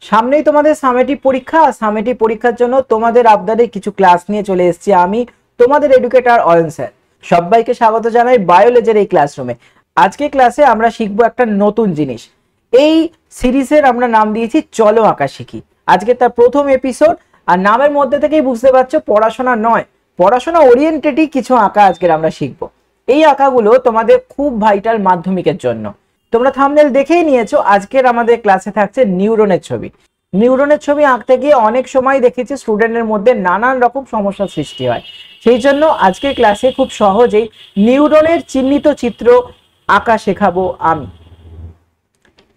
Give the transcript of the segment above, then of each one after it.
সামনেই তোমাদের সামেটিভ পরীক্ষা। সামেটিভ পরীক্ষার জন্য তোমাদের আবদারে কিছু ক্লাস নিয়ে চলে এসেছি আমি, তোমাদের এডুকেটর অয়ন স্যার। সবাইকে স্বাগত জানাই বায়োলজির এই ক্লাসরুমে। আজকে ক্লাসে আমরা শিখবো একটা নতুন জিনিস। এই সিরিজের আমরা নাম দিয়েছি চলো আঁকা শিখি। আজকে তার প্রথম এপিসোড। আর নামের মধ্যে থেকেই বুঝতে পারছো পড়াশোনা নয়, পড়াশোনা ওরিয়েন্টেডই কিছু আঁকা আজকের আমরা শিখবো। এই আঁকাগুলো তোমাদের খুব ভাইটাল মাধ্যমিকের জন্য। তোমরা থাম্বনেল দেখেই নিয়েছো, আজকের আমাদের ক্লাসে থাকছে নিউরনের ছবি। নিউরনের ছবি আঁকতে গিয়ে অনেক সময় দেখেছি স্টুডেন্টের মধ্যে নানান রকম সমস্যার সৃষ্টি হয়। সেই জন্য আজকের ক্লাসে খুব সহজেই নিউরনের চিহ্নিত চিত্র আঁকা শেখাবো আমি।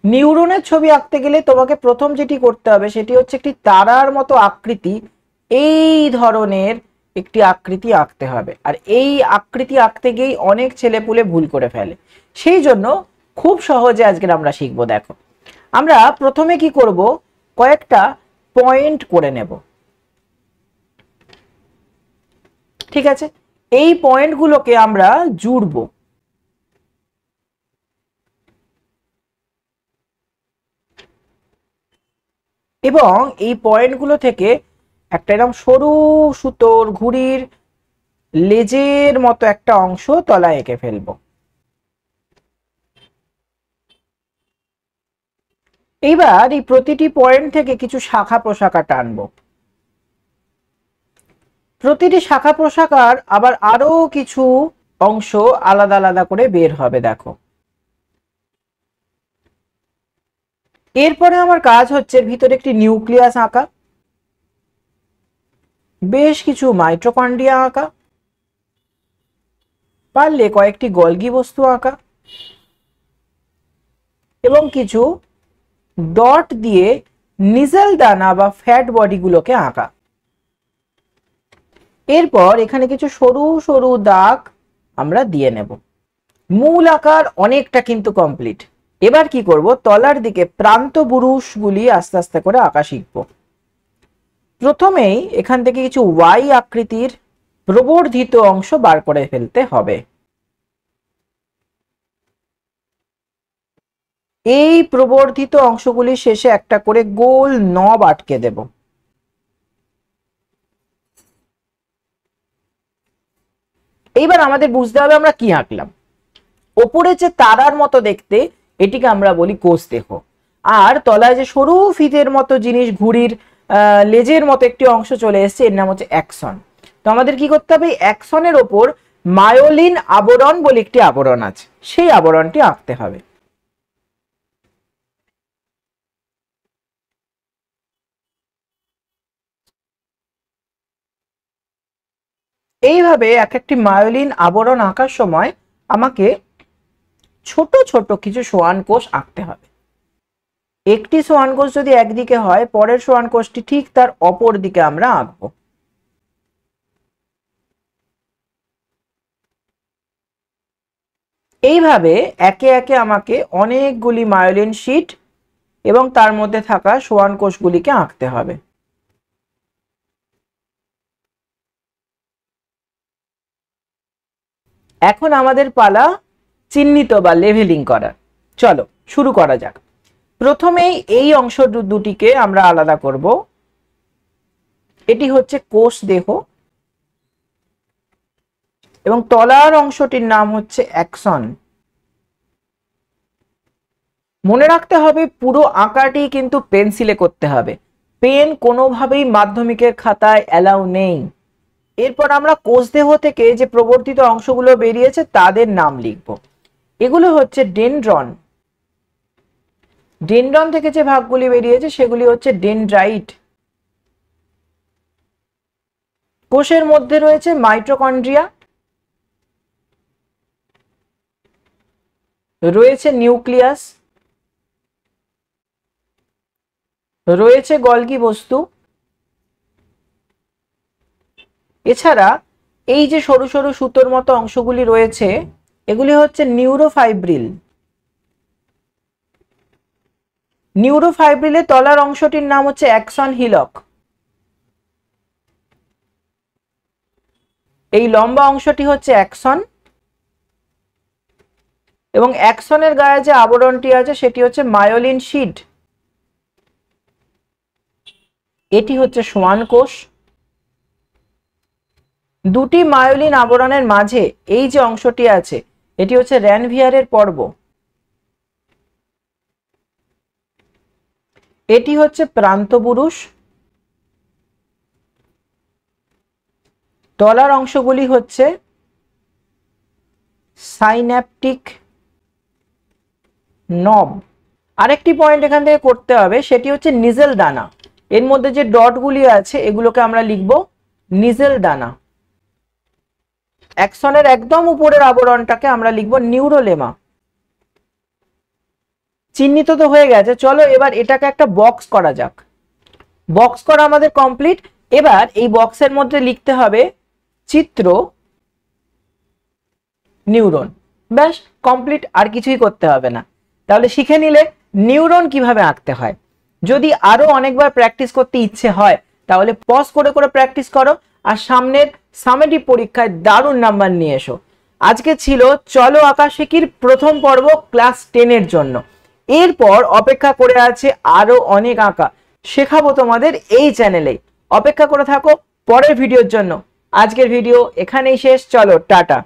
নিউরনের ছবি আঁকতে গেলে তোমাকে প্রথম যেটি করতে হবে সেটি হচ্ছে একটি তারার মতো আকৃতি, এই ধরনের একটি আকৃতি আঁকতে হবে। আর এই আকৃতি আঁকতে গিয়েই অনেক ছেলেপুলে ভুল করে ফেলে। সেই জন্য খুব সহজে আজকের আমরা শিখবো। দেখো, আমরা প্রথমে কি করব, কয়েকটা পয়েন্ট করে নেব। ঠিক আছে, এই পয়েন্টগুলোকে আমরা জুড়ব। এবং এই পয়েন্টগুলো থেকে একটা এরকম সরু সুতোর ঘুড়ির লেজের মতো একটা অংশ তলায় এঁকে ফেলবো। এইবার এই প্রতিটি পয়েন্ট থেকে কিছু শাখা প্রশাখা টানবো। প্রতিটি শাখা প্রশাখার আবার আরো কিছু অংশ আলাদা আলাদা করে বের হবে। দেখো, এরপরে আমার কাজ হচ্ছে ভিতরে একটি নিউক্লিয়াস আঁকা, বেশ কিছু মাইটোকন্ড্রিয়া আঁকা, পারলে কয়েকটি গলগি বস্তু আঁকা এবং কিছু ডট দিয়ে নিজেল দানা বা ফ্যাট বডিগুলোকে আঁকা। এরপর এখানে কিছু সরু সরু দাগ আমরা দিয়ে নেব। মূল আকার অনেকটা কিন্তু কমপ্লিট। এবার কি করব, তলার দিকে প্রান্ত বুরুষগুলি আস্তে আস্তে করে আঁকা শিখব। প্রথমেই এখান থেকে কিছু ওয়াই আকৃতির প্রবর্ধিত অংশ বার করে ফেলতে হবে। এই প্রবর্ধিত অংশগুলি শেষে একটা করে গোল নব আটকে দেব। এইবার আমাদের বুঝতে হবে আমরা কি আঁকলাম। ওপরে যে তারার মতো দেখতে, এটিকে আমরা বলি কোষ দেহ। আর তলায় যে সরু ফিতের মতো জিনিস, ঘুড়ির লেজের মতো একটি অংশ চলে এসেছে, এর নাম হচ্ছে অ্যাক্সন। তো আমাদের কি করতে হবে, অ্যাক্সনের ওপর মায়োলিন আবরণ বলে একটি আবরণ আছে, সেই আবরণটি আঁকতে হবে। এইভাবে এক একটি মায়োলিন আবরণ আঁকার সময় আমাকে ছোট ছোট কিছু সোয়ান কোষ আঁকতে হবে। একটি সোয়ান কোষ যদি একদিকে হয়, পরের সোয়ান কোষটি ঠিক তার অপর দিকে আমরা আঁকবো। এইভাবে একে একে আমাকে অনেকগুলি মায়োলিন শীট এবং তার মধ্যে থাকা সোয়ান কোষগুলিকে আঁকতে হবে। এখন আমাদের পালা চিহ্নিত বা লেভেলিং করার। চলো শুরু করা যাক। প্রথমেই এই অংশ দুটিকে আমরা আলাদা করব। এটি হচ্ছে কোষ দেহ এবং তলার অংশটির নাম হচ্ছে অ্যাক্সন। মনে রাখতে হবে পুরো আঁকাটি কিন্তু পেন্সিলে করতে হবে, পেন কোনোভাবেই মাধ্যমিকের খাতায় অ্যালাউ নেই। এরপর আমরা কোষ দেহ থেকে যে প্রবর্তিত অংশগুলো বেরিয়েছে তাদের নাম লিখব। এগুলো হচ্ছে ডেনড্রন। ডেনড্রন থেকে যে ভাগগুলি বেরিয়েছে সেগুলি হচ্ছে ডেনড্রাইট। কোষের মধ্যে রয়েছে মাইটোকন্ড্রিয়া, রয়েছে নিউক্লিয়াস, রয়েছে গলগি বস্তু। এছাড়া এই যে সরু সরু সুতোর মতো অংশগুলি রয়েছে, এগুলি হচ্ছে নিউরোফাইব্রিল। নিউরোফাইব্রিলের তলার অংশটির নাম হচ্ছে অ্যাক্সন হিলক। এই লম্বা অংশটি হচ্ছে অ্যাক্সন এবং অ্যাক্সনের গায়ে যে আবরণটি আছে সেটি হচ্ছে মায়োলিন শিট। এটি হচ্ছে সোয়ান কোষ। দুটি মায়োলিন আবরণের মাঝে এই যে অংশটি আছে এটি হচ্ছে র্যানভিয়ারের পর্ব। এটি হচ্ছে প্রান্তপুরুষ। তলার অংশগুলি হচ্ছে সাইন্যাপটিক নব। আরেকটি পয়েন্ট এখান থেকে করতে হবে, সেটি হচ্ছে নিজেল দানা। এর মধ্যে যে ডটগুলি আছে এগুলোকে আমরা লিখব নিজেল দানা। অ্যাক্সনের একদম উপরের আবরণটাকে আমরা লিখব নিউরোলেমা। চিহ্নিত তো হয়ে গেছে, চলো এবার এটাকে একটা বক্স করা যাক। বক্স করা আমাদের কমপ্লিট। এবার এই বক্সের মধ্যে লিখতে হবে চিত্র নিউরন। ব্যাস কমপ্লিট, আর কিছুই করতে হবে না। তাহলে শিখে নিলে নিউরন কিভাবে আঁকতে হয়। যদি আরো অনেকবার প্র্যাকটিস করতে ইচ্ছে হয় তাহলে পজ করে করে প্র্যাকটিস করো, আর সামনের সামেটিভ পরীক্ষায় দারুণ নাম্বার নিয়ে এসো। আজকে ছিল চলো আঁকা শিখির প্রথম পর্ব ক্লাস 10 এর জন্য। এরপর অপেক্ষা করে আছে আরো অনেক আঁকা, শেখাবো তোমাদের এই চ্যানেলে। অপেক্ষা করে থাকো পরের ভিডিওর জন্য। আজকের ভিডিও এখানেই শেষ, চলো টাটা।